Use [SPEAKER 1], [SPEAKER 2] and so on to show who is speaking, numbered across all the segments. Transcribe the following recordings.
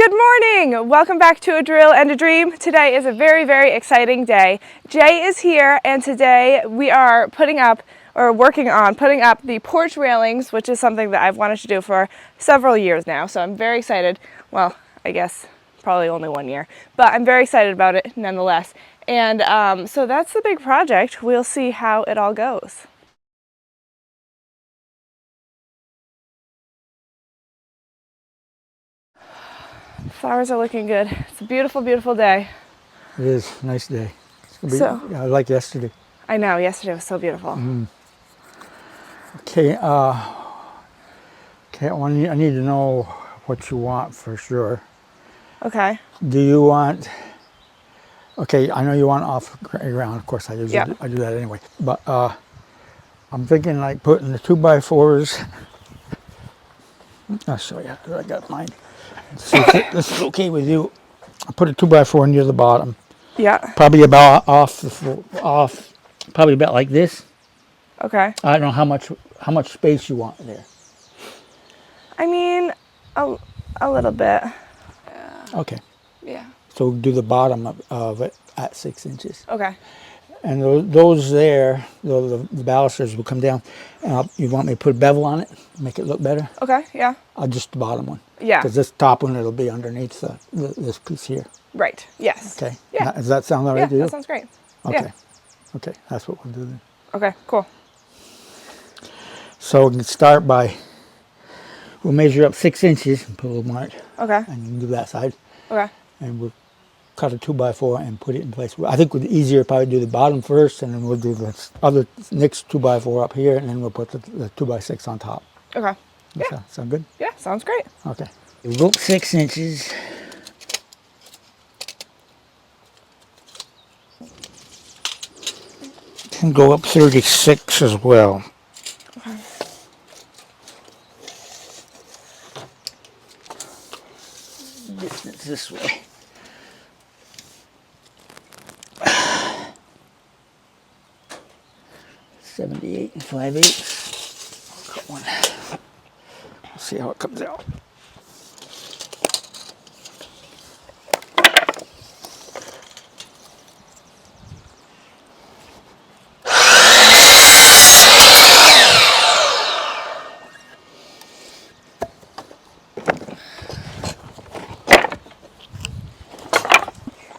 [SPEAKER 1] Good morning! Welcome back to A Drill and a Dream. Today is a very, very exciting day. Jay is here and today we are working on putting up the porch railings, which is something that I've wanted to do for several years now. So I'm very excited. Well, I guess probably only 1 year, but I'm very excited about it nonetheless. And so that's the big project. We'll see how it all goes. Flowers are looking good. It's a beautiful, beautiful day.
[SPEAKER 2] It is a nice day. It's gonna be, yeah, like yesterday.
[SPEAKER 1] I know, yesterday was so beautiful.
[SPEAKER 2] Okay, I need to know what you want for sure.
[SPEAKER 1] Okay.
[SPEAKER 2] Do you want, okay, I know you want off ground, of course I do that anyway, but I'm thinking like putting the 2x4s, I'll show you, I got mine. See if this is okay with you. I put a 2x4 near the bottom.
[SPEAKER 1] Yeah.
[SPEAKER 2] Probably about probably about like this.
[SPEAKER 1] Okay.
[SPEAKER 2] I don't know how much space you want there.
[SPEAKER 1] I mean, a little bit.
[SPEAKER 2] Okay.
[SPEAKER 1] Yeah.
[SPEAKER 2] So do the bottom of it at 6 inches.
[SPEAKER 1] Okay.
[SPEAKER 2] And those there, the balusters will come down. And you want me to put a bevel on it, make it look better?
[SPEAKER 1] Okay, yeah.
[SPEAKER 2] Just the bottom one.
[SPEAKER 1] Yeah.
[SPEAKER 2] Because this top one, it'll be underneath this piece here.
[SPEAKER 1] Right, yes.
[SPEAKER 2] Okay.
[SPEAKER 1] Yeah.
[SPEAKER 2] Does that sound all right to you?
[SPEAKER 1] Yeah, that sounds great.
[SPEAKER 2] Okay.
[SPEAKER 1] Yeah.
[SPEAKER 2] Okay, that's what we'll do then.
[SPEAKER 1] Okay, cool.
[SPEAKER 2] So we can start by, we'll measure up 6 inches and put a little mark.
[SPEAKER 1] Okay.
[SPEAKER 2] And you can do that side.
[SPEAKER 1] Okay.
[SPEAKER 2] And we'll cut a 2x4 and put it in place. I think it's easier probably do the bottom first, and then we'll do the other next 2x4 up here, and then we'll put the 2x6 on top.
[SPEAKER 1] Okay.
[SPEAKER 2] Does
[SPEAKER 1] Yeah.
[SPEAKER 2] that sound good?
[SPEAKER 1] Yeah, sounds great.
[SPEAKER 2] Okay. We'll go up 6 inches. Can go up 36 as well.
[SPEAKER 1] Okay.
[SPEAKER 2] Distance this way. $78 5/8. Cut one. Let's see how it comes out.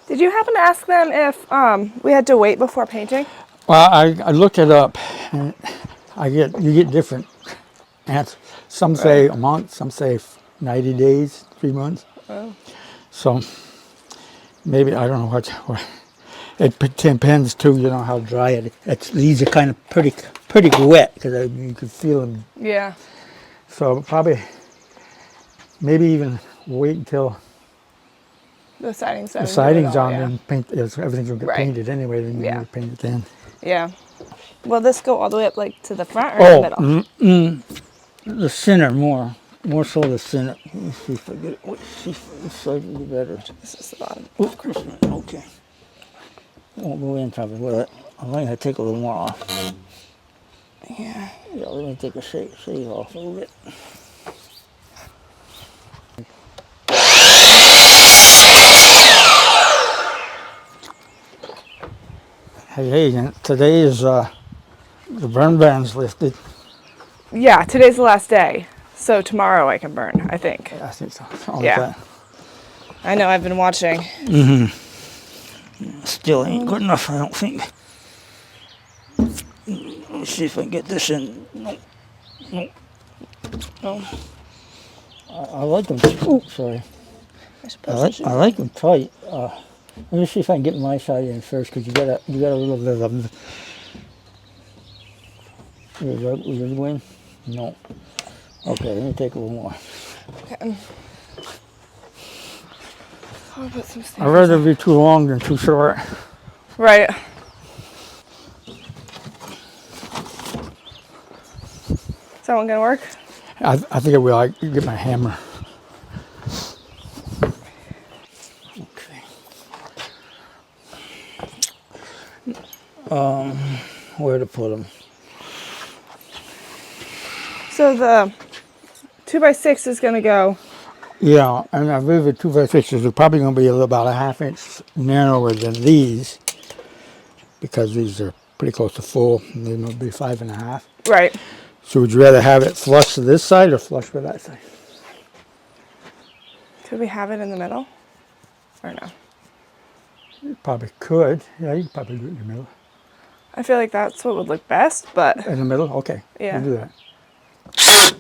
[SPEAKER 1] Did you happen to ask them if we had to wait before painting?
[SPEAKER 2] Well, I looked it up, and you get different answers. Some say a month, some say 90 days, 3 months.
[SPEAKER 1] Oh.
[SPEAKER 2] So maybe, I don't know what it depends too, you know, how dry it is. These are kind of pretty wet because you can feel them.
[SPEAKER 1] Yeah.
[SPEAKER 2] So probably maybe even wait until
[SPEAKER 1] The siding's
[SPEAKER 2] the siding's on,
[SPEAKER 1] yeah.
[SPEAKER 2] and everything's gonna get painted anyway. Then you need to paint it then.
[SPEAKER 1] Yeah. Will this go all the way up like to the front or the middle?
[SPEAKER 2] The center more so the center. Let me see if I get it. Let's see if this side will be better.
[SPEAKER 1] This is the bottom.
[SPEAKER 2] Okay. Won't go in probably with it. I might have to take a little more off.
[SPEAKER 1] Yeah.
[SPEAKER 2] Yeah, let me take a shave off a little bit. Hey, today is the burn ban's lifted.
[SPEAKER 1] Yeah, today's the last day. So tomorrow I can burn, I think.
[SPEAKER 2] I think so. Something
[SPEAKER 1] Yeah.
[SPEAKER 2] like that.
[SPEAKER 1] I know, I've been watching.
[SPEAKER 2] Still ain't good enough, I don't think. Let me see if I can get this in. No. I like them. Oh, sorry. I like them tight. Let me see if I can get my side in first, because you got a little bit of them. Was yours going? No. Okay, let me take a little more.
[SPEAKER 1] Okay. I'll put some
[SPEAKER 2] I'd rather be too long than too short.
[SPEAKER 1] Right. Is that one gonna work?
[SPEAKER 2] I think it will. I can get my hammer. Okay. Where to put them?
[SPEAKER 1] So the 2x6 is gonna go
[SPEAKER 2] Yeah, and I believe the 2x fixtures are probably going to be about a ½ inch narrower than these because these are pretty close to full. And they're going to be 5.5.
[SPEAKER 1] Right.
[SPEAKER 2] So would you rather have it flush to this side or flush with that side?
[SPEAKER 1] Could we have it in the middle? Or no?
[SPEAKER 2] You probably could. Yeah, you could probably do it in the middle.
[SPEAKER 1] I feel like that's what would look best, but
[SPEAKER 2] In the middle? Okay.
[SPEAKER 1] yeah.
[SPEAKER 2] We'll do that.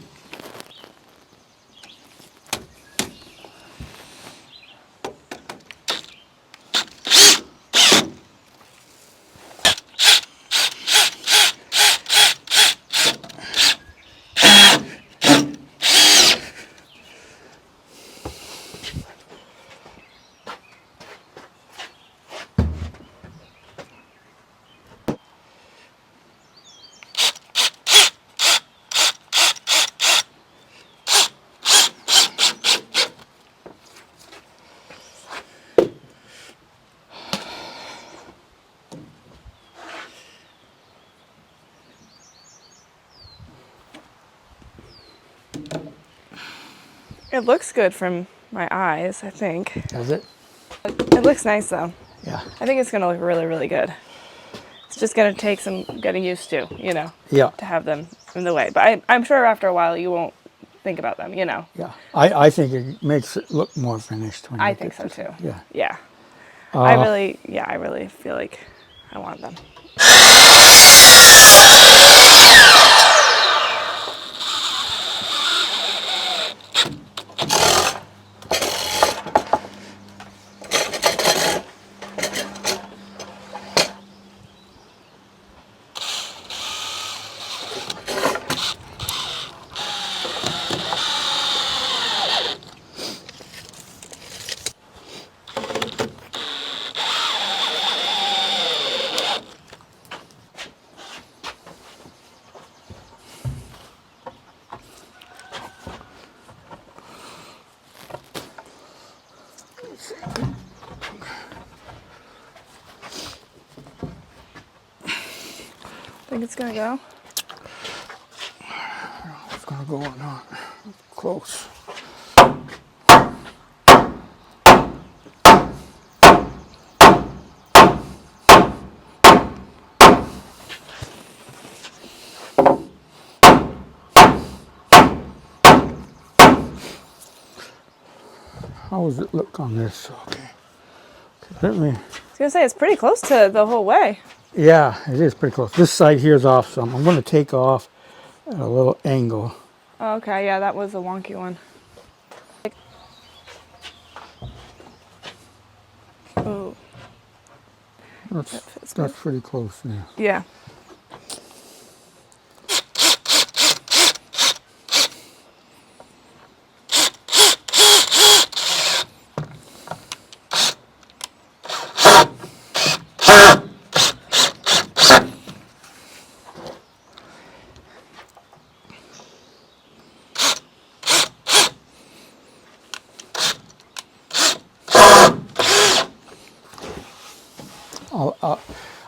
[SPEAKER 1] It looks good from my eyes, I think.
[SPEAKER 2] Does it?
[SPEAKER 1] It looks nice though.
[SPEAKER 2] Yeah.
[SPEAKER 1] I think it's gonna look really, really good. It's just gonna take some getting used to, you know,
[SPEAKER 2] Yeah.
[SPEAKER 1] to have them in the way. But I'm sure after a while you won't think about them, you know.
[SPEAKER 2] Yeah. I think it makes it look more finished. When
[SPEAKER 1] I
[SPEAKER 2] you
[SPEAKER 1] think so
[SPEAKER 2] get
[SPEAKER 1] too.
[SPEAKER 2] Yeah.
[SPEAKER 1] Yeah. I really feel like I want them. Think it's gonna go?
[SPEAKER 2] It's going to go or not. Close. How does it look on this? Okay. Let me.
[SPEAKER 1] I was gonna say it's pretty close to the whole way.
[SPEAKER 2] Yeah, it is pretty close. This side here is off some. I'm going to take off at a little angle.
[SPEAKER 1] Oh, okay, yeah, that was a wonky one. Oh,
[SPEAKER 2] That's pretty close now.
[SPEAKER 1] yeah.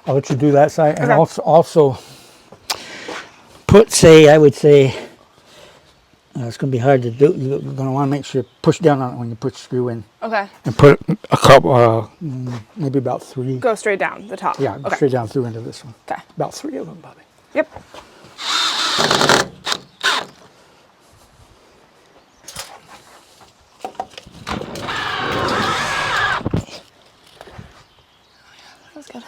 [SPEAKER 2] I'll let you do that side, and
[SPEAKER 1] Okay.
[SPEAKER 2] also put, say, I would say, it's going to be hard to do. You're going to want to make sure you push down on it when you put screw in,
[SPEAKER 1] Okay.
[SPEAKER 2] and put a couple, maybe about 3.
[SPEAKER 1] Go straight down the top.
[SPEAKER 2] Yeah,
[SPEAKER 1] Okay.
[SPEAKER 2] straight down through into this one.
[SPEAKER 1] Okay.
[SPEAKER 2] About 3 of them, Bobby.
[SPEAKER 1] Yep. That's good.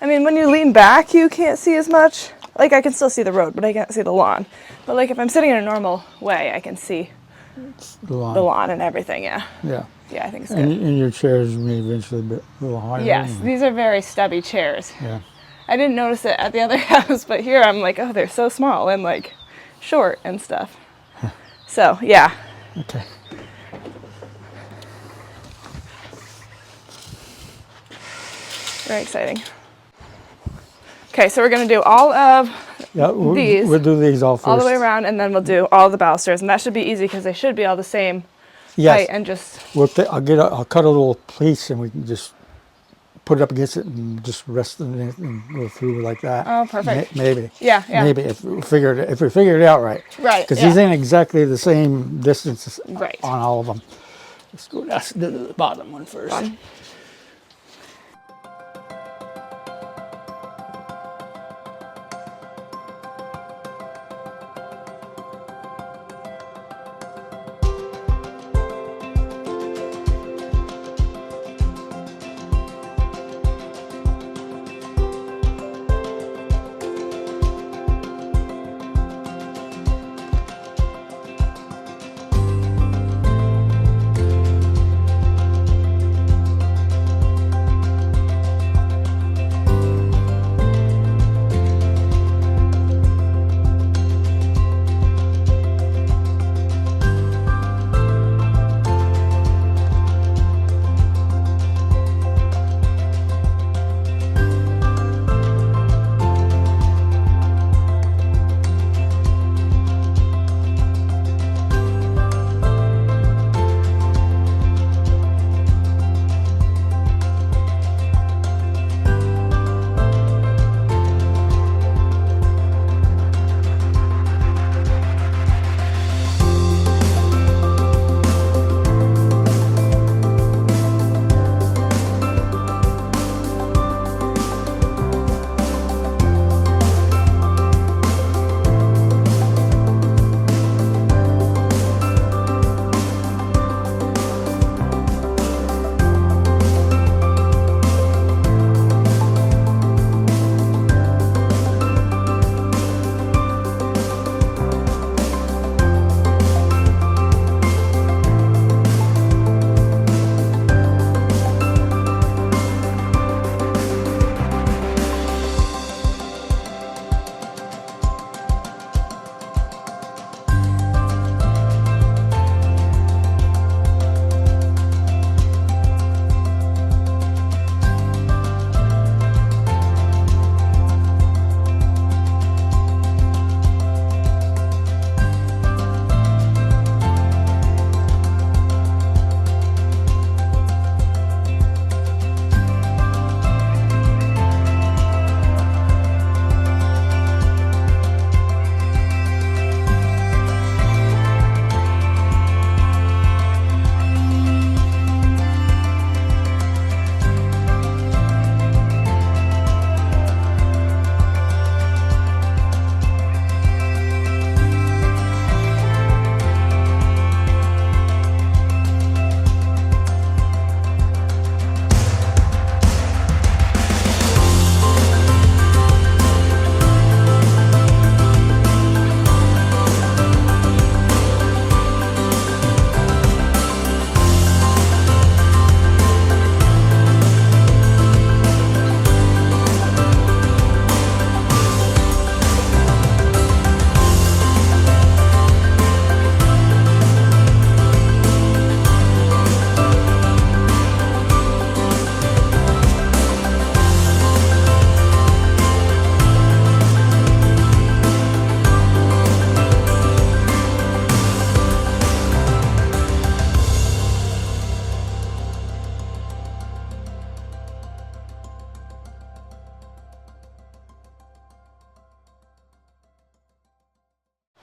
[SPEAKER 1] I mean, when you lean back, you can't see as much. Like, I can still see the road, but I can't see the lawn. But, like, if I'm sitting in a normal way, I can see
[SPEAKER 2] The line.
[SPEAKER 1] the lawn and everything, yeah.
[SPEAKER 2] Yeah.
[SPEAKER 1] Yeah, I think it's good.
[SPEAKER 2] And your chairs may eventually be a little higher.
[SPEAKER 1] Yes,
[SPEAKER 2] anyway.
[SPEAKER 1] these are very stubby chairs.
[SPEAKER 2] Yeah.
[SPEAKER 1] I didn't notice it at the other house, but here I'm like, oh, they're so small and, like, short and stuff. So, yeah.
[SPEAKER 2] Okay.
[SPEAKER 1] Very exciting. Okay, so we're going to do all of
[SPEAKER 2] Yeah,
[SPEAKER 1] these
[SPEAKER 2] we'll do these all first.
[SPEAKER 1] all the way around, and then we'll do all the balusters, and that should be easy because they should be all the same
[SPEAKER 2] Yes.
[SPEAKER 1] height and just,
[SPEAKER 2] I'll cut a little piece and we can just put it up against it and just rest in it and go through like that.
[SPEAKER 1] oh, perfect.
[SPEAKER 2] Maybe.
[SPEAKER 1] Yeah, yeah.
[SPEAKER 2] Maybe if we figure it out right.
[SPEAKER 1] Right,
[SPEAKER 2] Because
[SPEAKER 1] yeah.
[SPEAKER 2] these ain't exactly the same distance
[SPEAKER 1] Right.
[SPEAKER 2] on all of them. Let's go down to the bottom one first.
[SPEAKER 1] Fun.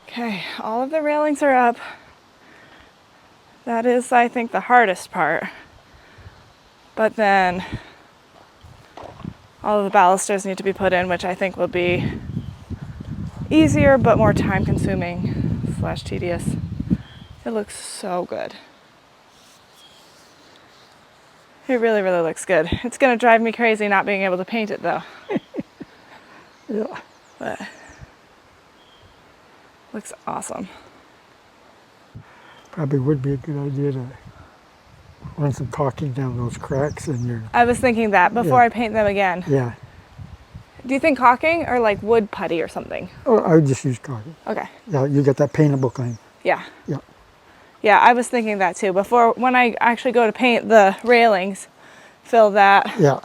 [SPEAKER 1] Okay, all of the railings are up. That is, I think, the hardest part. But then all of the balusters need to be put in, which I think will be easier but more time consuming / tedious. It looks so good. It really, really looks good. It's gonna drive me crazy not being able to paint it though.
[SPEAKER 2] Yeah.
[SPEAKER 1] But looks awesome.
[SPEAKER 2] Probably would be a good idea to run some caulking down those cracks in your.
[SPEAKER 1] I was thinking that before
[SPEAKER 2] Yeah.
[SPEAKER 1] I paint them again.
[SPEAKER 2] Yeah.
[SPEAKER 1] Do you think caulking or like wood putty or something?
[SPEAKER 2] Oh, I would just use caulking.
[SPEAKER 1] Okay.
[SPEAKER 2] Yeah, you got that paintable thing.
[SPEAKER 1] Yeah.
[SPEAKER 2] Yeah.
[SPEAKER 1] Yeah, I was thinking that too. Before, when I actually go to paint the railings, fill that
[SPEAKER 2] Yeah.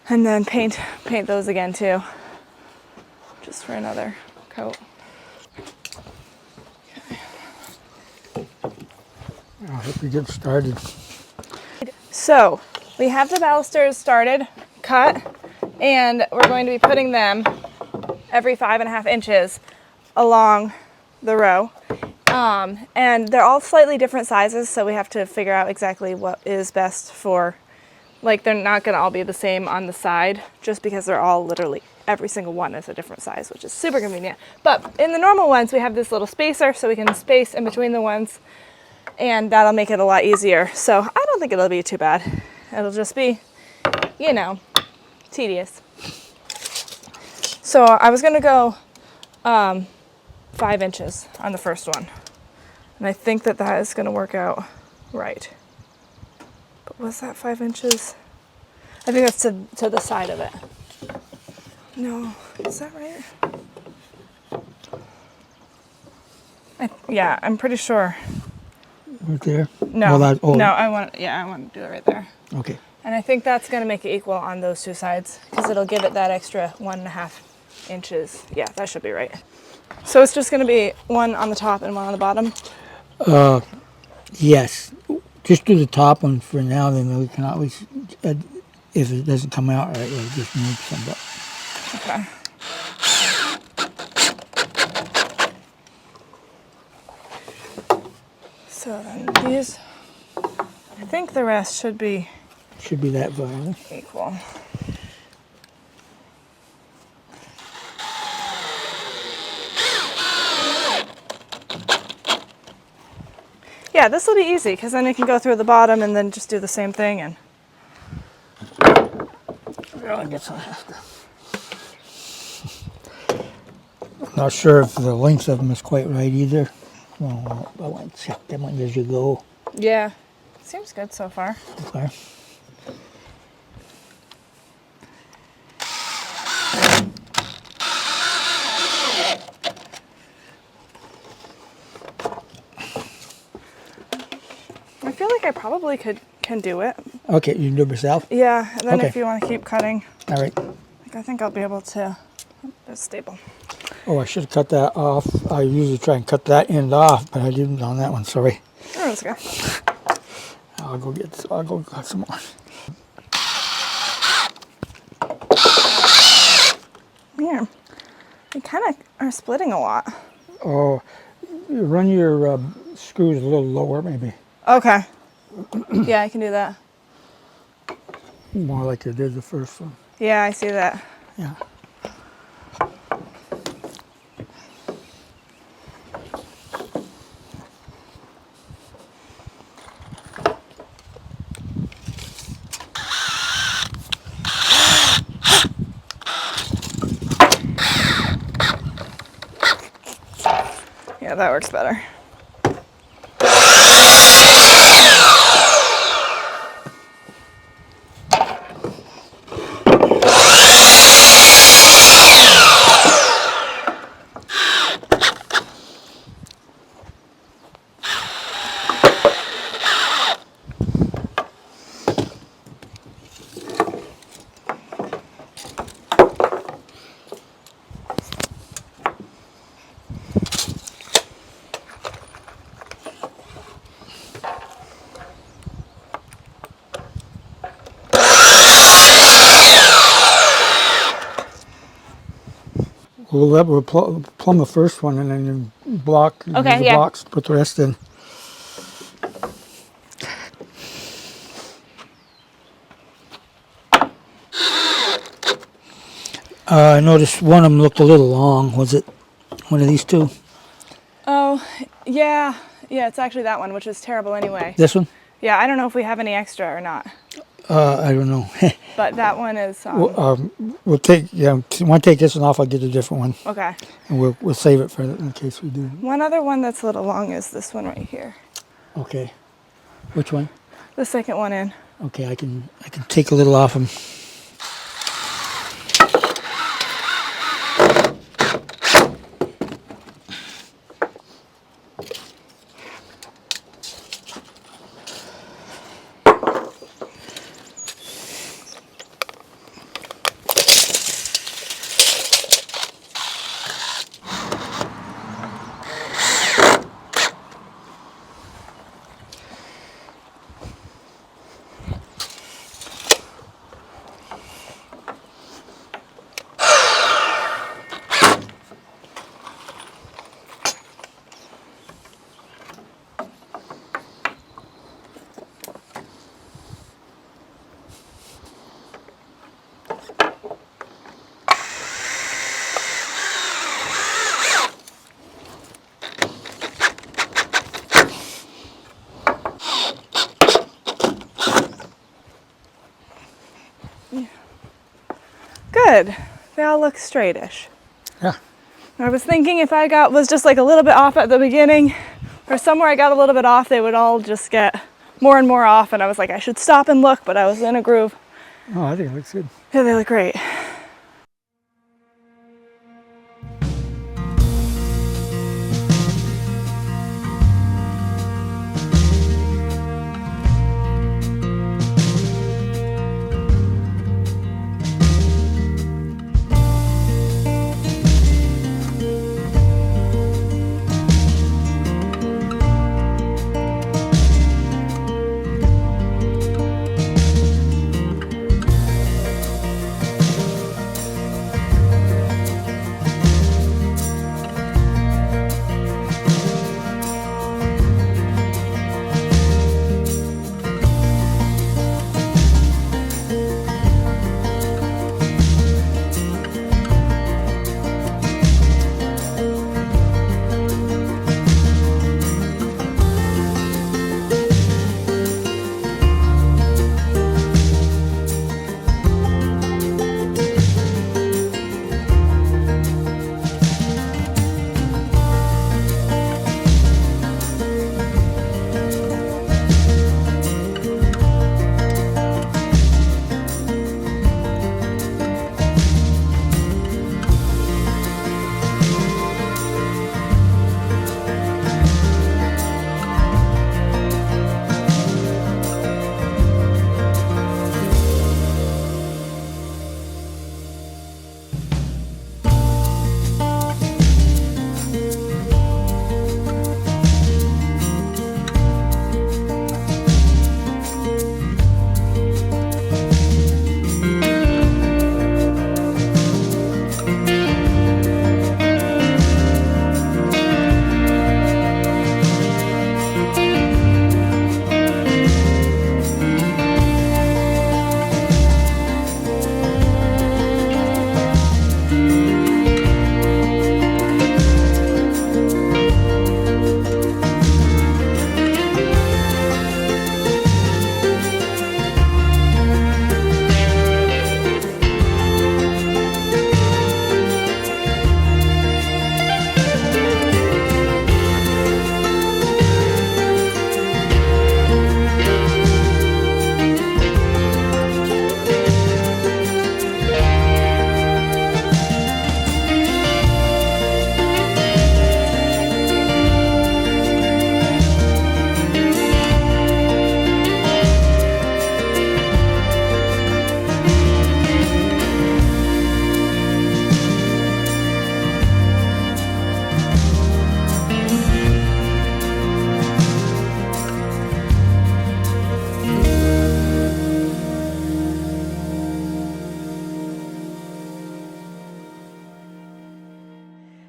[SPEAKER 1] and then paint those again too. Just for another coat. Okay.
[SPEAKER 2] I hope we get started.
[SPEAKER 1] So we have the balusters started, cut, and we're going to be putting them every 5.5 inches along the row. And they're all slightly different sizes, so we have to figure out exactly what is best for, like, they're not going to all be the same on the side just because they're all literally, every single one is a different size, which is super convenient. But in the normal ones, we have this little spacer so we can space in between the ones, and that'll make it a lot easier. So I don't think it'll be too bad. It'll just be, you know, tedious. So I was going to go 5 inches on the first one. And I think that that is going to work out right. But was that 5 inches? I think that's to the side of it. No, is that right? Yeah, I'm pretty sure.
[SPEAKER 2] Right there?
[SPEAKER 1] No,
[SPEAKER 2] Well,
[SPEAKER 1] no, I want to do it right there.
[SPEAKER 2] Okay.
[SPEAKER 1] And I think that's going to make it equal on those two sides because it'll give it that extra 1.5 inches. Yeah, that should be right. So it's just going to be one on the top and one on the bottom?
[SPEAKER 2] Yes. Just do the top one for now, then we can always, if it doesn't come out right, we'll just move some up.
[SPEAKER 1] Okay. So then these, I think the rest should be
[SPEAKER 2] that violent.
[SPEAKER 1] equal. Yeah, this will be easy because then you can go through the bottom and then just do the same thing. And
[SPEAKER 2] I guess I'll have to. Not sure if the length of them is quite right either. Well, I want to check them as you go.
[SPEAKER 1] yeah, seems good so far.
[SPEAKER 2] Okay.
[SPEAKER 1] I feel like I probably can do it.
[SPEAKER 2] Okay, you can do it yourself?
[SPEAKER 1] Yeah, and then
[SPEAKER 2] Okay.
[SPEAKER 1] if you want to keep cutting,
[SPEAKER 2] All right.
[SPEAKER 1] I think I'll be able to. It's stable.
[SPEAKER 2] Oh, I should have cut that off. I usually try and cut that end off, but I didn't on that one. Sorry.
[SPEAKER 1] Oh, that's okay.
[SPEAKER 2] I'll go get some more.
[SPEAKER 1] Here, they kind of are splitting a lot.
[SPEAKER 2] Oh, you run your screws a little lower, maybe.
[SPEAKER 1] Okay. Yeah, I can do that.
[SPEAKER 2] More like you did the first one.
[SPEAKER 1] Yeah, I see that.
[SPEAKER 2] Yeah.
[SPEAKER 1] Yeah, that works better.
[SPEAKER 2] We'll plumb the first one and then you block.
[SPEAKER 1] Okay,
[SPEAKER 2] use the
[SPEAKER 1] yeah.
[SPEAKER 2] blocks, put the rest in. I noticed one of them looked a little long. Was it one of these two?
[SPEAKER 1] Oh, yeah. Yeah, it's actually that one, which is terrible anyway.
[SPEAKER 2] This one?
[SPEAKER 1] Yeah, I don't know if we have any extra or not.
[SPEAKER 2] I don't know.
[SPEAKER 1] But that one is.
[SPEAKER 2] We'll take. Yeah, want to take this one off? I'll get a different one,
[SPEAKER 1] Okay.
[SPEAKER 2] and we'll save it for in case we do.
[SPEAKER 1] One other one that's a little long is this one right here.
[SPEAKER 2] Okay. Which one?
[SPEAKER 1] The second one in.
[SPEAKER 2] Okay, I can take a little off them.
[SPEAKER 1] Good. They all look straightish.
[SPEAKER 2] Yeah.
[SPEAKER 1] I was thinking if I was just like a little bit off at the beginning, or somewhere I got a little bit off, they would all just get more and more off, and I was like, I should stop and look, but I was in a groove.
[SPEAKER 2] Oh, I think it looks good.
[SPEAKER 1] Yeah, they look great.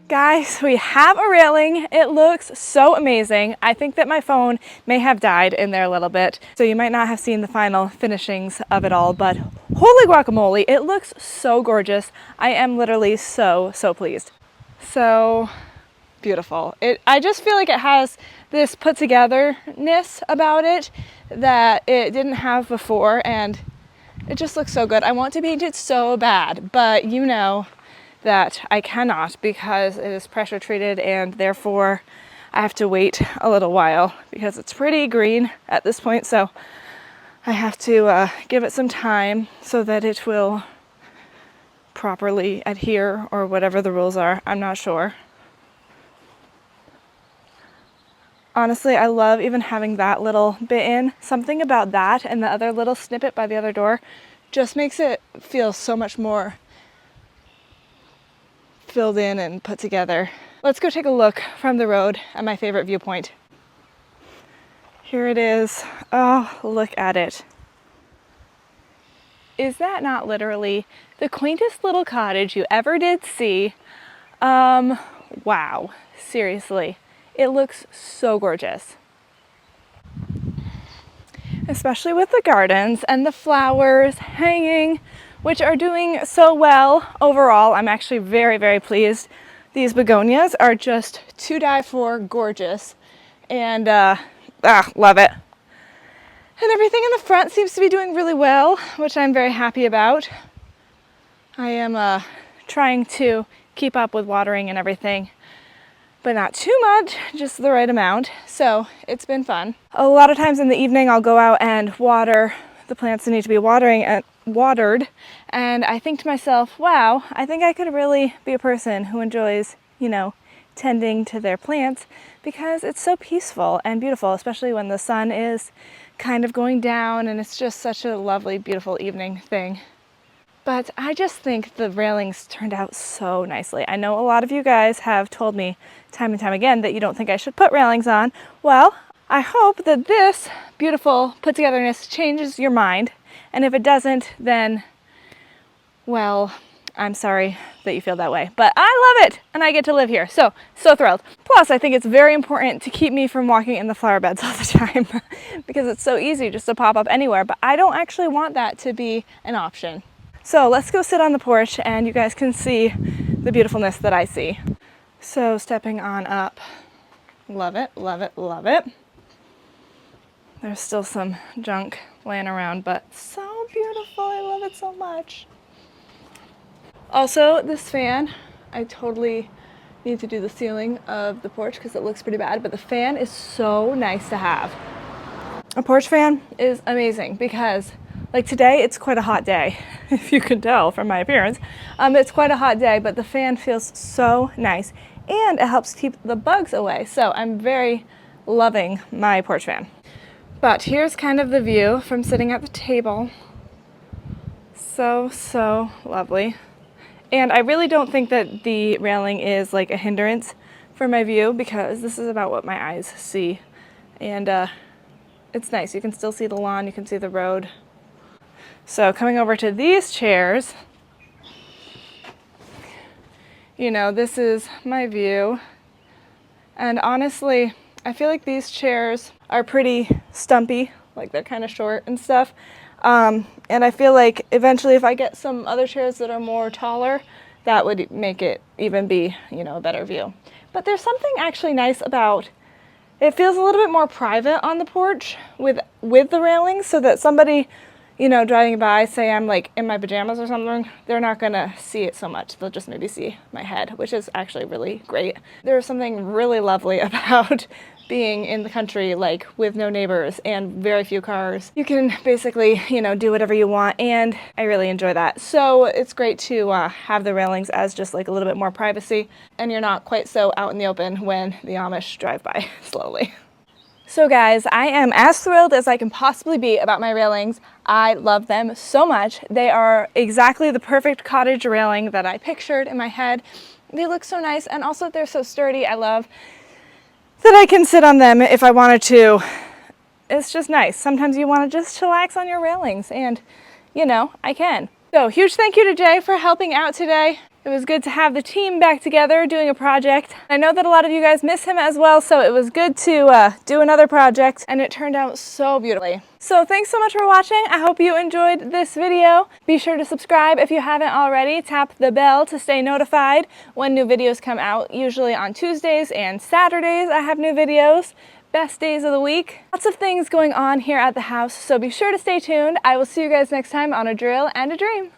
[SPEAKER 1] Guys, we have a railing. It looks so amazing. I think that my phone may have died in there a little bit, so you might not have seen the final finishings of it all, but holy guacamole, it looks so gorgeous. I am literally so pleased. So beautiful. I just feel like it has this put togetherness about it that it didn't have before, and it just looks so good. I want to paint it so bad, but you know that I cannot because it is pressure treated, and therefore I have to wait a little while because it's pretty green at this point, so I have to give it some time so that it will properly adhere, or whatever the rules are. I'm not sure. Honestly, I love even having that little bit in. Something about that and the other little snippet by the other door just makes it feel so much more filled in and put together. Let's go take a look from the road at my favorite viewpoint. Here it is. Oh, look at it. Is that not literally the quaintest little cottage you ever did see? Wow, seriously. It looks so gorgeous. Especially with the gardens and the flowers hanging, which are doing so well overall. I'm actually very pleased. These begonias are just to die for gorgeous, and love it. And everything in the front seems to be doing really well, which I'm very happy about. I am trying to keep up with watering and everything, but not too much, just the right amount. So it's been fun. A lot of times in the evening, I'll go out and water the plants that need to be watered. And I think to myself, wow, I think I could really be a person who enjoys, you know, tending to their plants, because it's so peaceful and beautiful, especially when the sun is kind of going down and it's just such a lovely, beautiful evening thing. But I just think the railings turned out so nicely. I know a lot of you guys have told me time and time again that you don't think I should put railings on. Well, I hope that this beautiful put-togetherness changes your mind. And if it doesn't, then, well, I'm sorry that you feel that way. But I love it, and I get to live here. So thrilled. Plus, I think it's very important to keep me from walking in the flower beds all the time because it's so easy just to pop up anywhere. But I don't actually want that to be an option. So let's go sit on the porch and you guys can see the beautifulness that I see. So stepping on up. Love it, love it, love it. There's still some junk laying around, but so beautiful. I love it so much. Also, this fan, I totally need to do the ceiling of the porch because it looks pretty bad, but the fan is so nice to have. A porch fan is amazing because, like today, it's quite a hot day, if you can tell from my appearance. It's quite a hot day, but the fan feels so nice and it helps keep the bugs away. So I'm very loving my porch fan. But here's kind of the view from sitting at the table. So lovely. And I really don't think that the railing is like a hindrance for my view because this is about what my eyes see. And it's nice. You can still see the lawn, you can see the road. So coming over to these chairs, you know, this is my view. And honestly, I feel like these chairs are pretty stumpy, like they're kind of short and stuff. And I feel like eventually if I get some other chairs that are more taller, that would make it even be, you know, a better view. But there's something actually nice about, it feels a little bit more private on the porch with the railings, so that somebody, you know, driving by, say I'm like in my pajamas or something, they're not gonna see it so much. They'll just maybe see my head, which is actually really great. There's something really lovely about being in the country, like with no neighbors and very few cars. You can basically, you know, do whatever you want, and I really enjoy that. So it's great to have the railings as just like a little bit more privacy, and you're not quite so out in the open when the Amish drive by slowly. So guys, I am as thrilled as I can possibly be about my railings. I love them so much. They are exactly the perfect cottage railing that I pictured in my head. They look so nice, and also they're so sturdy. I love that I can sit on them if I wanted to. It's just nice. Sometimes you want to just chillax on your railings, and you know, I can. So huge thank you to Jay for helping out today. It was good to have the team back together doing a project. I know that a lot of you guys miss him as well, so it was good to do another project, and it turned out so beautifully. So thanks so much for watching. I hope you enjoyed this video. Be sure to subscribe if you haven't already. Tap the bell to stay notified when new videos come out. Usually on Tuesdays and Saturdays I have new videos. Best days of the week. Lots of things going on here at the house, so be sure to stay tuned. I will see you guys next time on A Drill and a Dream.